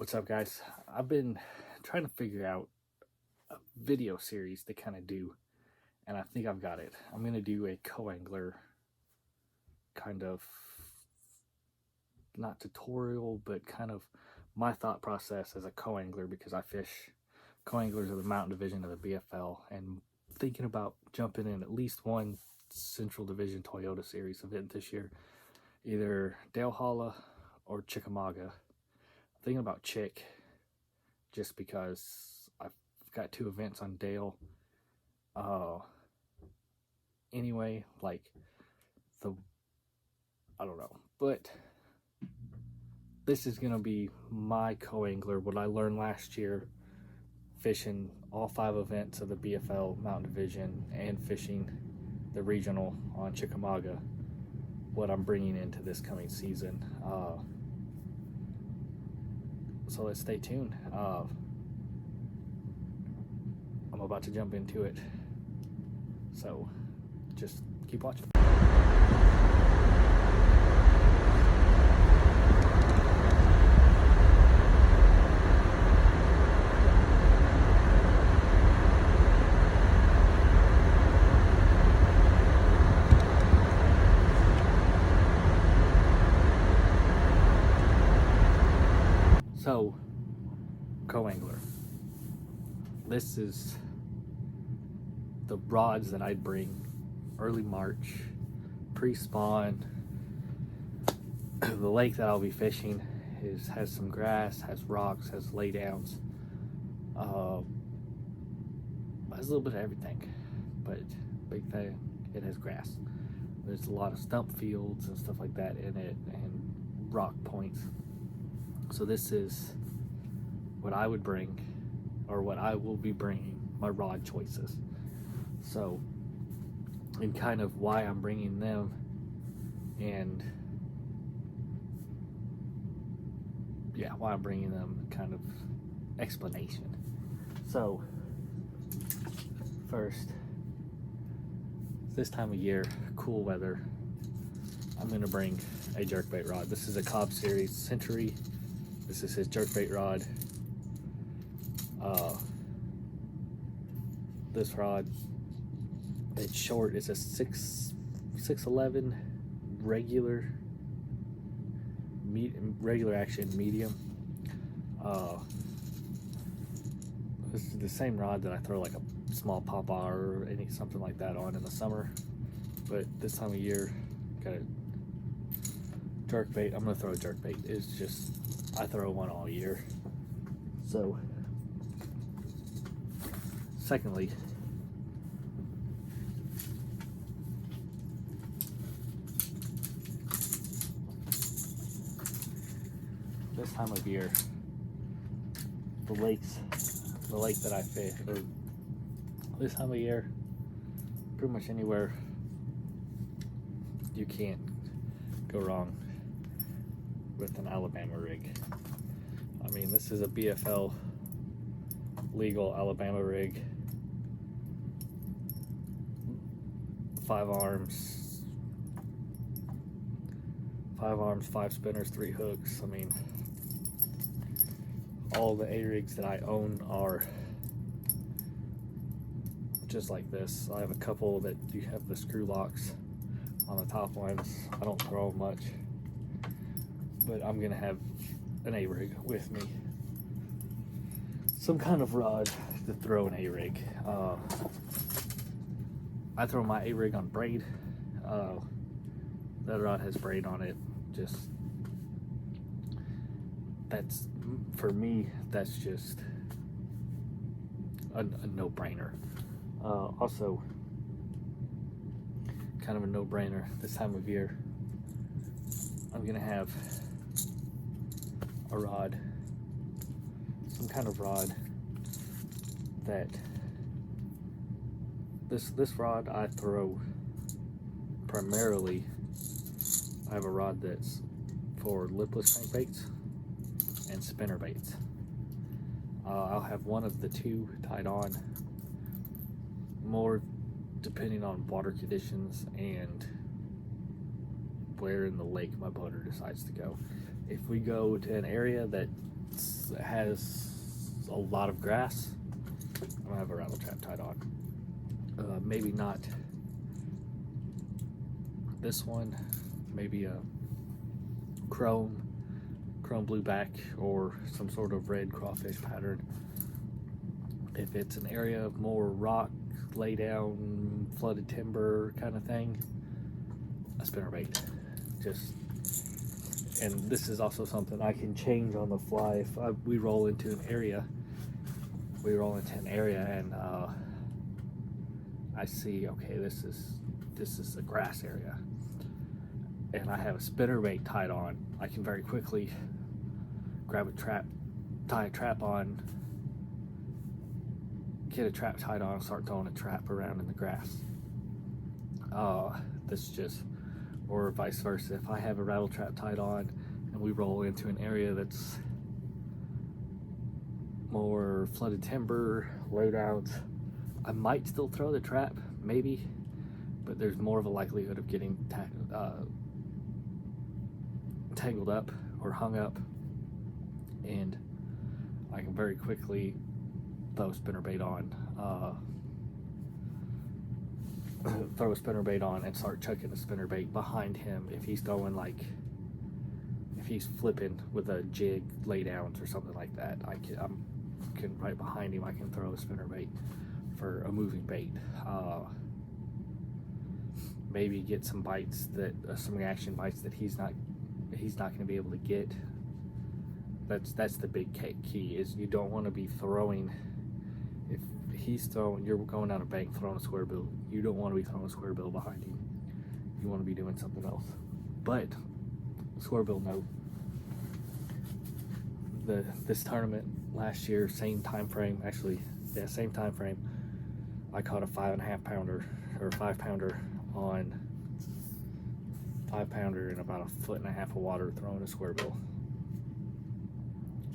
What's up, guys? I've been trying to figure out a video series to kind of do, and I think I've got it. I'm going to do a co-angler kind of, not tutorial, but kind of my thought process as a co-angler, because I fish co-anglers of the mountain division of the BFL, and thinking about jumping in at least one Central Division Toyota Series event this year, either Dale Holla or Chickamauga. Thinking about Chick, just because I've got two events on Dale. Anyway, like I don't know, but this is gonna be my co-angler, what I learned last year fishing all 5 events of the BFL Mountain Division and fishing the regional on Chickamauga, what I'm bringing into this coming season. So let's stay tuned. I'm about to jump into it, so just keep watching. So, co-angler. This is the rods that I'd bring early March, pre-spawn. The lake that I'll be fishing has some grass, has rocks, has laydowns, has a little bit of everything, but big thing, it has grass. There's a lot of stump fields and stuff like that in it, and rock points. So this is what I would bring, or what I will be bringing, my rod choices. So, and kind of why I'm bringing them, and yeah, why I'm bringing them, kind of explanation. So, first, this time of year, cool weather, I'm gonna bring a jerkbait rod. This is a Cobb Series Century. This is his jerkbait rod. This rod, it's short. It's a 6'11" regular action medium. This is the same rod that I throw like a small pop or something like that on in the summer. But this time of year, got a jerkbait. I'm gonna throw a jerkbait. It's just, I throw one all year. So, secondly, this time of year, the lake that I fish, or this time of year, pretty much anywhere, you can't go wrong with an Alabama rig. I mean, this is a BFL legal Alabama rig. 5 arms, 5 spinners, 3 hooks. I mean, all the A-rigs that I own are just like this. I have a couple that you have the screw locks on the top ones. I don't throw them much, but I'm gonna have an A-rig with me. Some kind of rod to throw an A-rig. I throw my A-rig on braid. That rod has braid on it. Just, that's, for me, that's just a no-brainer. Also, kind of a no-brainer this time of year, I'm gonna have a rod, some kind of rod that, this rod I throw primarily, I have a rod that's for lipless crankbaits and spinnerbaits. I'll have one of the 2 tied on, more depending on water conditions and where in the lake my boater decides to go. If we go to an area that has a lot of grass, I'm gonna have a rattle trap tied on. Maybe not this one, maybe a chrome blueback or some sort of red crawfish pattern. If it's an area of more rock, lay down, flooded timber kind of thing, a spinnerbait. And this is also something I can change on the fly. If we roll into an area, and I see, okay, this is a grass area, and I have a spinnerbait tied on, I can very quickly grab a trap, tie a trap on, get a trap tied on, and start throwing a trap around in the grass. This just, or vice versa. If I have a rattle trap tied on and we roll into an area that's more flooded timber, lowdowns, I might still throw the trap, maybe, but there's more of a likelihood of getting tangled up or hung up, and I can very quickly throw a spinnerbait on. Throw a spinnerbait on and start chucking the spinnerbait behind him. If he's going if he's flipping with a jig laydowns or something like that, I can right behind him, I can throw a spinnerbait for a moving bait. Maybe get some bites some reaction bites that he's not going to be able to get. That's the big key, is you don't want to be throwing. If you're going down a bank throwing a square bill, you don't want to be throwing a square bill behind him. You want to be doing something else. But square bill, no. This tournament last year, same time frame, I caught a 5.5 pounder or 5 pounder on 5 pounder in about 1.5 foot of water throwing a square bill.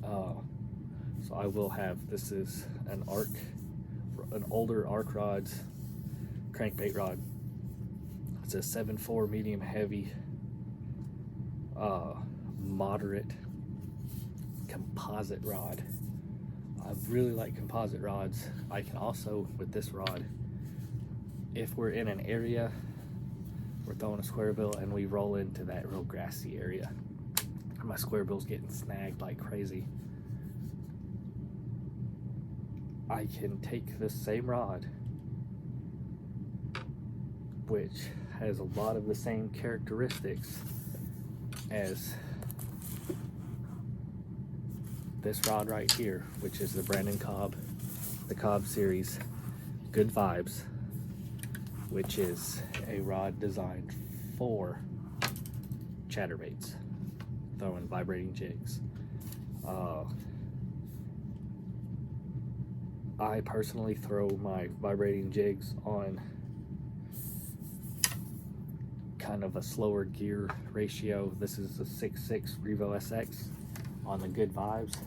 So I will have, this is an older Arc Rods crankbait rod. It's a 7.4 medium heavy, moderate composite rod. I really like composite rods. I can also, with this rod, if we're in an area, we're throwing a square bill and we roll into that real grassy area, my square bill's getting snagged like crazy, I can take this same rod, which has a lot of the same characteristics as this rod right here, which is the Brandon Cobb, the Cobb series Good Vibes, which is a rod designed for chatterbaits, throwing vibrating jigs. I personally throw my vibrating jigs on kind of a slower gear ratio. This is a 6.6 Revo SX on the Good Vibes,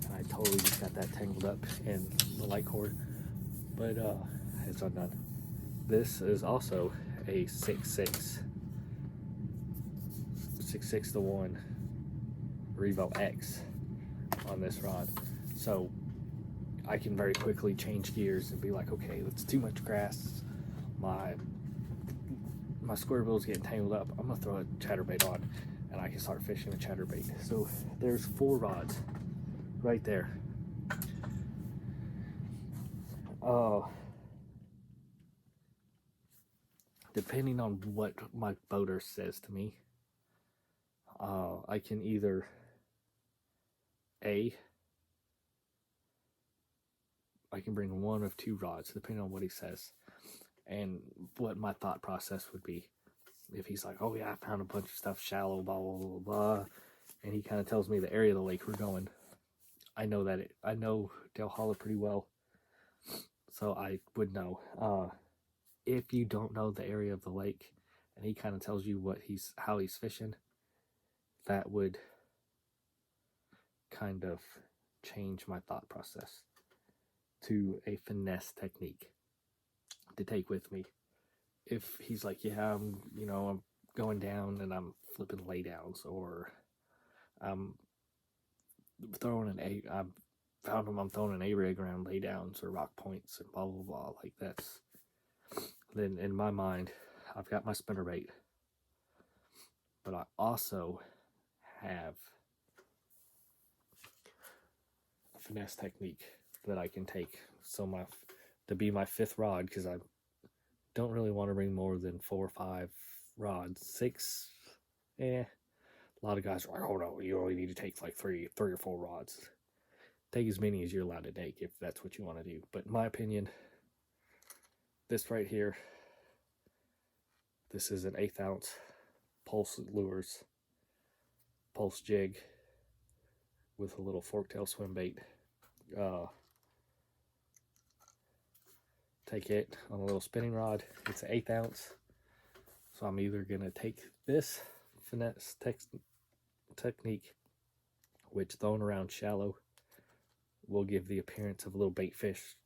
and I totally just got that tangled up in the light cord, but it's undone. This is also a 6.6 to 1 Revo X on this rod, so I can very quickly change gears and be like, okay, it's too much grass, my square bill's getting tangled up, I'm gonna throw a chatterbait on, and I can start fishing a chatterbait. So there's 4 rods right there. Depending on what my boater says to me, I can either I can bring 1 of 2 rods, depending on what he says and what my thought process would be. If he's like, oh yeah, I found a bunch of stuff shallow, blah blah blah blah, and he kind of tells me the area of the lake we're going, I know Dale Hollow pretty well, so I would know. If you don't know the area of the lake and he kind of tells you how he's fishing, that would kind of change my thought process to a finesse technique to take with me. If he's like, yeah, I'm going down and I'm flipping laydowns, or I'm throwing I've found them, I'm throwing an A-rig around laydowns or rock points and blah, blah, blah. Like that's, then in my mind, I've got my spinnerbait, but I also have a finesse technique that I can take. So to be my 5th rod, because I don't really want to bring more than 4 or 5 rods. 6, a lot of guys are like, oh no, you only need to take like 3 or 4 rods. Take as many as you're allowed to take if that's what you want to do. But in my opinion, this right here, this is an 1/8 ounce Pulse Lures Pulse jig with a little forktail swim bait. Take it on a little spinning rod. It's an 1/8 ounce. So I'm either going to take this finesse technique, which thrown around shallow will give the appearance of a little bait fish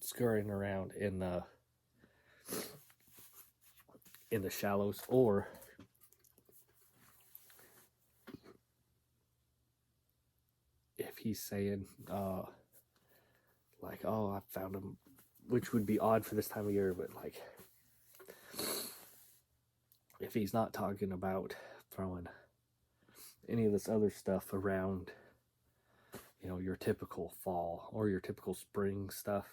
scurrying around in the shallows, or if he's saying like, oh, I found him, which would be odd for this time of year, but like if he's not talking about throwing any of this other stuff around, you know, your typical fall or your typical spring stuff,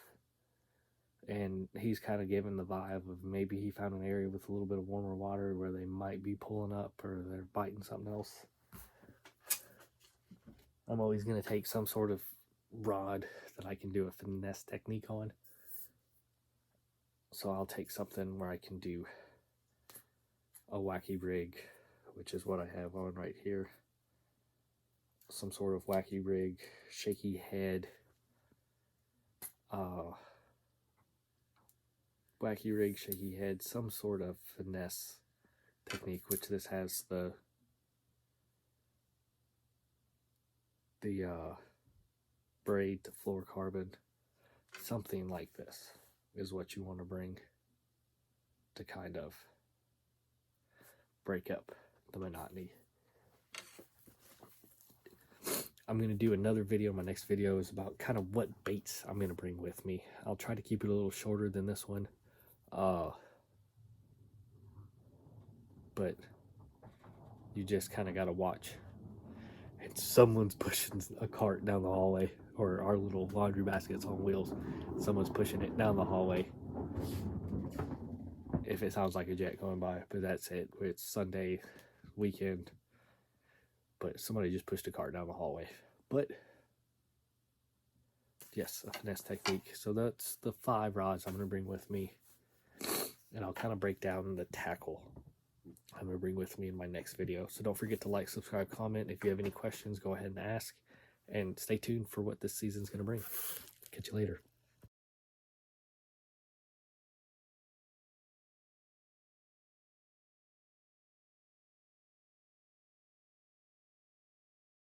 and he's kind of giving the vibe of maybe he found an area with a little bit of warmer water where they might be pulling up or they're biting something else, I'm always going to take some sort of rod that I can do a finesse technique on. So I'll take something where I can do a wacky rig, which is what I have on right here. Some sort of wacky rig, shaky head, wacky rig, shaky head, some sort of finesse technique, which this has the braid to fluorocarbon. Something like this is what you want to bring to kind of break up the monotony. I'm going to do another video. My next video is about kind of what baits I'm going to bring with me. I'll try to keep it a little shorter than this one. But you just kind of got to watch. And someone's pushing a cart down the hallway, or our little laundry baskets on wheels. Someone's pushing it down the hallway. If it sounds like a jet going by, but that's it. It's Sunday weekend, but somebody just pushed a cart down the hallway. But yes, a finesse technique. So that's the 5 rods I'm going to bring with me, and I'll kind of break down the tackle I'm going to bring with me in my next video. So don't forget to like, subscribe, comment. If you have any questions, go ahead and ask, and stay tuned for what this season's going to bring. Catch you later.